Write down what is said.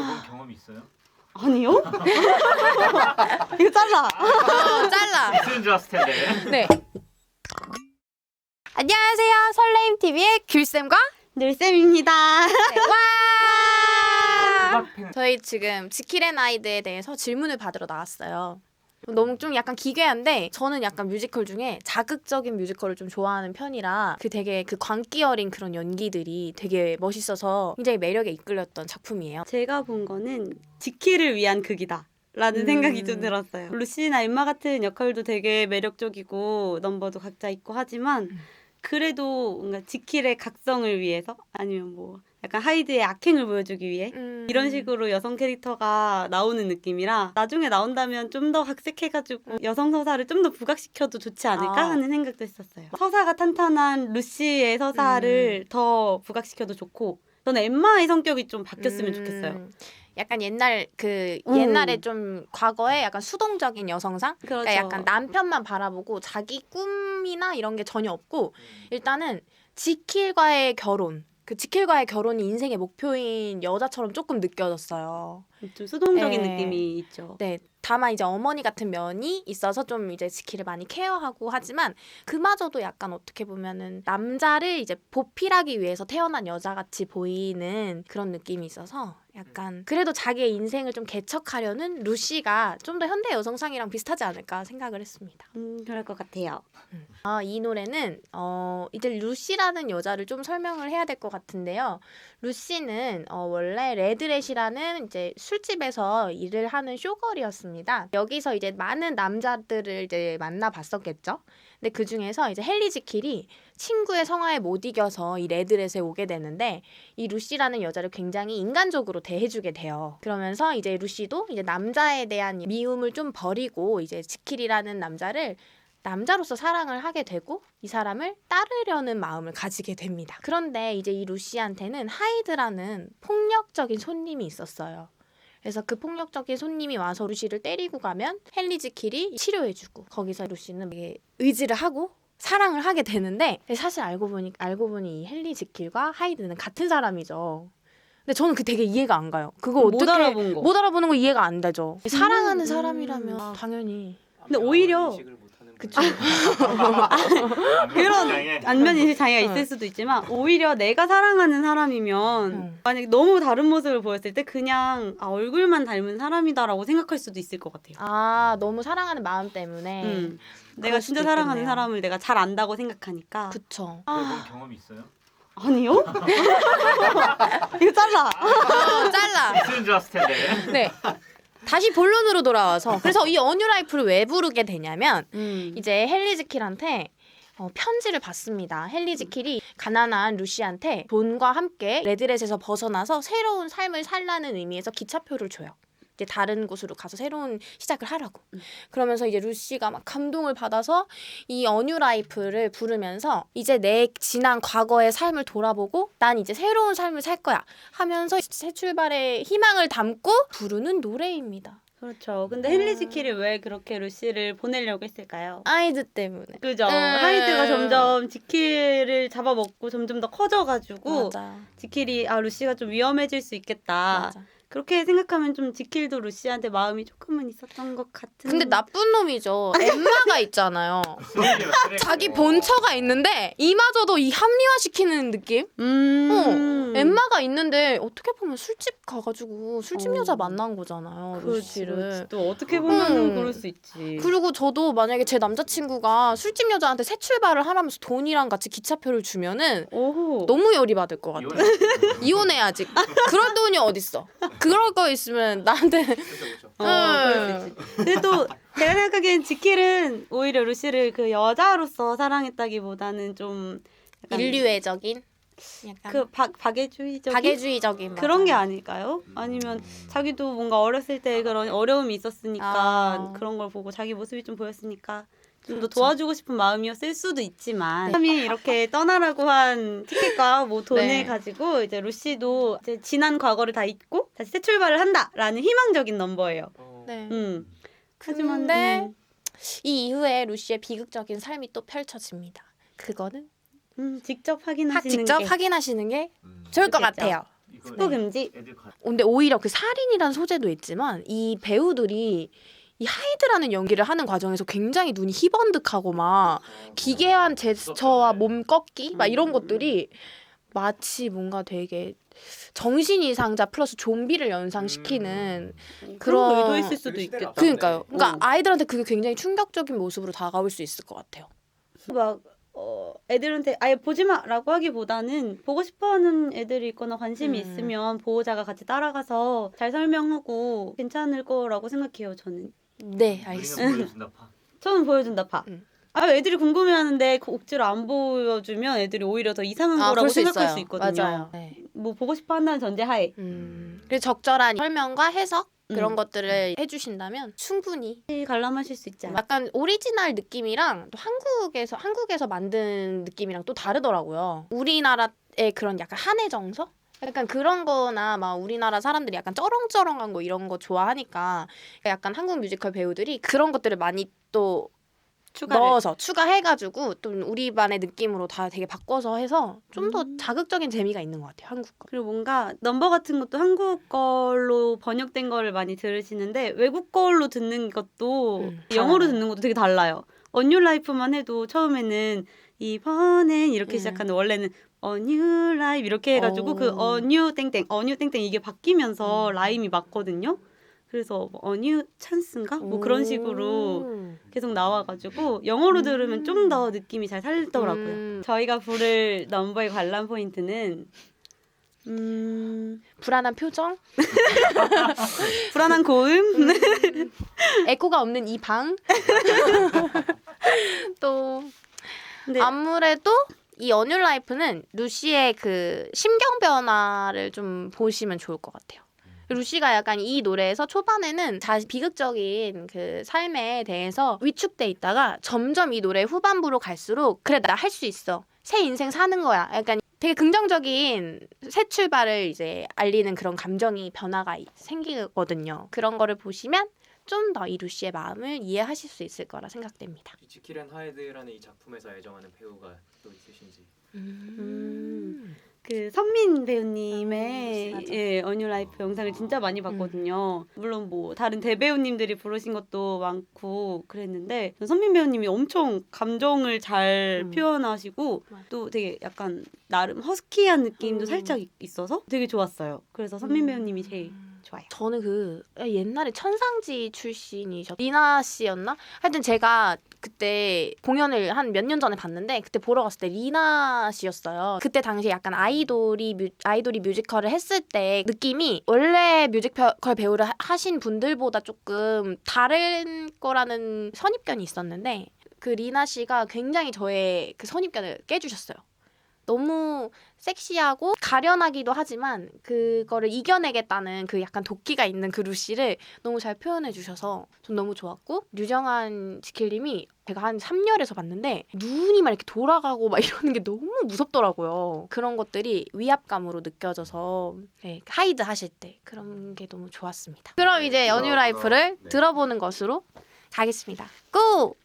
본 경험이 있어요? 아니요? 이거 잘라. 잘라. 있는 줄 알았을 텐데. 네. 안녕하세요. 설레임TV의 귤쌤과 늘쌤입니다. 네. 와! 음악팬. 저희 지금 지킬앤하이드에 대해서 질문을 받으러 나왔어요. 너무 좀 약간 기괴한데 저는 약간 뮤지컬 중에 자극적인 뮤지컬을 좀 좋아하는 편이라 그 되게 그 광기 어린 그런 연기들이 되게 멋있어서 굉장히 매력에 이끌렸던 작품이에요. 제가 본 거는 지키를 위한 극이다. 라는 생각이 좀 들었어요. 루시나 엠마 같은 역할도 되게 매력적이고 넘버도 각자 있고 하지만 그래도 뭔가 지킬의 각성을 위해서 아니면 뭐 약간 하이드의 악행을 보여주기 위해 이런 식으로 여성 캐릭터가 나오는 느낌이라 나중에 나온다면 좀 더 각색해가지고 여성 서사를 좀 더 부각시켜도 좋지 않을까 하는 생각도 했었어요. 서사가 탄탄한 루시의 서사를 더 부각시켜도 좋고 저는 엠마의 성격이 좀 바뀌었으면 좋겠어요. 약간 옛날에 좀 과거에 약간 수동적인 여성상? 그렇죠. 그러니까 약간 남편만 바라보고 자기 꿈이나 이런 게 전혀 없고 일단은 지킬과의 결혼. 그 지킬과의 결혼이 인생의 목표인 여자처럼 조금 느껴졌어요. 좀 수동적인 네. 느낌이 있죠. 네, 다만 이제 어머니 같은 면이 있어서 좀 이제 지킬을 많이 케어하고 하지만 그마저도 약간 어떻게 보면은 남자를 이제 보필하기 위해서 태어난 여자같이 보이는 그런 느낌이 있어서 약간 그래도 자기의 인생을 좀 개척하려는 루시가 좀 더 현대 여성상이랑 비슷하지 않을까 생각을 했습니다. 그럴 것 같아요. 이 노래는 이제 루시라는 여자를 좀 설명을 해야 될 것 같은데요. 루시는 원래 레드렛이라는 이제 술집에서 일을 하는 쇼걸이었습니다. 여기서 이제 많은 남자들을 이제 만나봤었겠죠. 근데 그 중에서 이제 헨리 지킬이 친구의 성화에 못 이겨서 이 레드렛에 오게 되는데 이 루시라는 여자를 굉장히 인간적으로 대해주게 돼요. 그러면서 이제 루시도 이제 남자에 대한 미움을 좀 버리고 이제 지킬이라는 남자를 남자로서 사랑을 하게 되고 이 사람을 따르려는 마음을 가지게 됩니다. 그런데 이제 이 루시한테는 하이드라는 폭력적인 손님이 있었어요. 그래서 그 폭력적인 손님이 와서 루시를 때리고 가면 헨리 지킬이 치료해주고 거기서 루시는 이게 의지를 하고 사랑을 하게 되는데 사실 알고 보니 이 헨리 지킬과 하이드는 같은 사람이죠. 근데 저는 그 되게 이해가 안 가요. 그거 못 어떻게 알아본 거. 못 알아보는 거 이해가 안 되죠. 사랑하는 사람이라면 당연히 근데 오히려 그쵸. 그런 안면인식 장애가 있을 수도 있지만 오히려 내가 사랑하는 사람이면 만약에 너무 다른 모습을 보였을 때 그냥 얼굴만 닮은 사람이다라고 생각할 수도 있을 것 같아요. 너무 사랑하는 마음 때문에 내가 진짜 수도 사랑하는 있겠네요. 사람을 내가 잘 안다고 생각하니까. 그쵸. 본 경험이 있어요? 아니요? 이거 잘라. 잘라. 있는 줄 알았을 텐데. 네. 다시 본론으로 돌아와서 그래서 이 어뉴라이프를 왜 부르게 되냐면 이제 헨리 지킬한테 편지를 받습니다. 헨리 지킬이 가난한 루시한테 돈과 함께 레드렛에서 벗어나서 새로운 삶을 살라는 의미에서 기차표를 줘요. 이제 다른 곳으로 가서 새로운 시작을 하라고. 그러면서 이제 루시가 막 감동을 받아서 이 어뉴라이프를 부르면서 이제 내 지난 과거의 삶을 돌아보고 난 이제 새로운 삶을 살 거야 하면서 새 출발의 희망을 담고 부르는 노래입니다. 그렇죠. 근데 헨리 지킬이 왜 그렇게 루시를 보내려고 했을까요? 아이드 때문에. 그죠. 하이드가 점점 지킬을 잡아먹고 점점 더 커져가지고 맞아. 지킬이 루시가 좀 위험해질 수 있겠다. 맞아. 그렇게 생각하면 좀 지킬도 루시한테 마음이 조금은 있었던 것 같은. 근데 나쁜 놈이죠. 엠마가 있잖아요. 자기 본처가 있는데 이마저도 이 합리화시키는 느낌? 엠마가 있는데 어떻게 보면 술집 가가지고 술집 여자 만난 거잖아요. 루시를. 그렇지. 또 어떻게 보면 그럴 수 있지. 그리고 저도 만약에 제 남자친구가 술집 여자한테 새 출발을 하라면서 돈이랑 같이 기차표를 주면은 오호. 너무 열이 받을 것 같아. 이혼해야지. 그럴 돈이 어딨어. 그럴 거 있으면 나한테. 그럴 수 있지. 근데 또 제가 생각하기엔 지킬은 오히려 루시를 그 여자로서 사랑했다기보다는 좀 약간 인류애적인 약간 그 박애주의적인 박애주의적인 그런 맞아요. 게 아닐까요? 아니면 자기도 뭔가 어렸을 때 그런 어려움이 있었으니까 그런 걸 보고 자기 모습이 좀 보였으니까 좀 더 도와주고 싶은 마음이었을 수도 있지만 사람이 이렇게 떠나라고 한 티켓과 뭐 돈을 네. 가지고 이제 루시도 이제 지난 과거를 다 잊고 다시 새 출발을 한다라는 희망적인 넘버예요. 네. 하지만 근데 이 이후에 루시의 비극적인 삶이 또 펼쳐집니다. 그거는 직접 확인하시는 직접 게 확인하시는 게 좋을 것 좋겠죠. 같아요. 스포 금지. 애들 가. 근데 오히려 그 살인이란 소재도 있지만 이 배우들이 이 하이드라는 연기를 하는 과정에서 굉장히 눈이 희번득하고 막 기괴한 제스처와 몸 꺾기 막 이런 것들이 마치 뭔가 되게 정신 이상자 플러스 좀비를 연상시키는 그런 그런- 거 의도했을 수도 되게 시대가 있겠다. 그러니까요. 그러니까 어. 아이들한테 그게 굉장히 충격적인 모습으로 다가올 수 있을 것 같아요. 막 애들한테 아예 보지 마라고 하기보다는 보고 싶어하는 애들이 있거나 관심이 있으면 보호자가 같이 따라가서 잘 설명하고 괜찮을 거라고 생각해요. 저는. 네, 우리는 알겠습니다. 보여준다 파. 저는 보여준다 파. 애들이 궁금해하는데 그 억지로 안 보여주면 애들이 오히려 더 이상한 거라고 그럴 수 생각할 있어요. 수 있거든요. 맞아요. 네. 뭐 보고 싶어 한다는 전제하에 그래서 적절한 설명과 해석 그런 음. 것들을 해주신다면 충분히 관람하실 수 있지 않아요? 약간 오리지널 느낌이랑 또 한국에서 만든 느낌이랑 또 다르더라고요. 우리나라의 그런 약간 한의 정서? 약간 그런 거나 막 우리나라 사람들이 약간 쩌렁쩌렁한 거 이런 거 좋아하니까 약간 한국 뮤지컬 배우들이 그런 것들을 많이 또 넣어서 추가해가지고 또 우리 반의 느낌으로 다 되게 바꿔서 해서 좀 더 자극적인 재미가 있는 것 같아요. 한국 거. 그리고 뭔가 넘버 같은 것도 한국 걸로 번역된 거를 많이 들으시는데 외국 걸로 듣는 것도 영어로 달라요. 듣는 것도 되게 달라요. 언유 라이프만 해도 처음에는 이번엔 이렇게 시작하는데 원래는 언유 라이프 이렇게 해가지고 그 언유 땡땡 이게 바뀌면서 라임이 맞거든요. 그래서 뭐 언유 찬스인가? 뭐 그런 식으로 계속 나와가지고 영어로 들으면 좀 더 느낌이 잘 살더라고요. 저희가 부를 넘버의 관람 포인트는 불안한 표정, 불안한 고음, 에코가 없는 이 방. 또 근데 아무래도 이 언유 라이프는 루시의 그 심경 변화를 좀 보시면 좋을 것 같아요. 루시가 약간 이 노래에서 초반에는 다시 비극적인 그 삶에 대해서 위축돼 있다가 점점 이 노래 후반부로 갈수록 그래 나 할 수 있어. 새 인생 사는 거야. 약간 되게 긍정적인 새 출발을 이제 알리는 그런 감정이 변화가 생기거든요. 그런 거를 보시면 좀 더 이 루시의 마음을 이해하실 수 있을 거라 생각됩니다. 이 지킬 앤 하이드라는 이 작품에서 애정하는 배우가 또 있으신지. 그 선민 배우님의 맞아. 언유 라이프 영상을 진짜 많이 봤거든요. 물론 뭐 다른 대배우님들이 부르신 것도 많고 그랬는데 선민 배우님이 엄청 감정을 잘 표현하시고 맞아. 또 되게 약간 나름 허스키한 느낌도 살짝 있어서 되게 좋았어요. 그래서 선민 배우님이 제일 좋아요. 저는 그 옛날에 천상지 출신이셨 리나 씨였나? 하여튼 제가 그때 공연을 한 몇 년 전에 봤는데 그때 보러 갔을 때 리나 씨였어요. 그때 당시에 약간 아이돌이 뮤지컬을 했을 때 느낌이 원래 뮤지컬 배우를 하신 분들보다 조금 다른 거라는 선입견이 있었는데 그 리나 씨가 굉장히 저의 그 선입견을 깨주셨어요. 너무 섹시하고 가련하기도 하지만 그거를 이겨내겠다는 그 약간 도끼가 있는 그 루시를 너무 잘 표현해 주셔서 전 너무 좋았고 류정한 지킬님이 제가 한 3열에서 봤는데 눈이 막 이렇게 돌아가고 막 이러는 게 너무 무섭더라고요. 그런 것들이 위압감으로 느껴져서 네, 하이드 하실 때 그런 게 너무 좋았습니다. 그럼 이제 연유 라이프를 들어보는 것으로 가겠습니다. 고!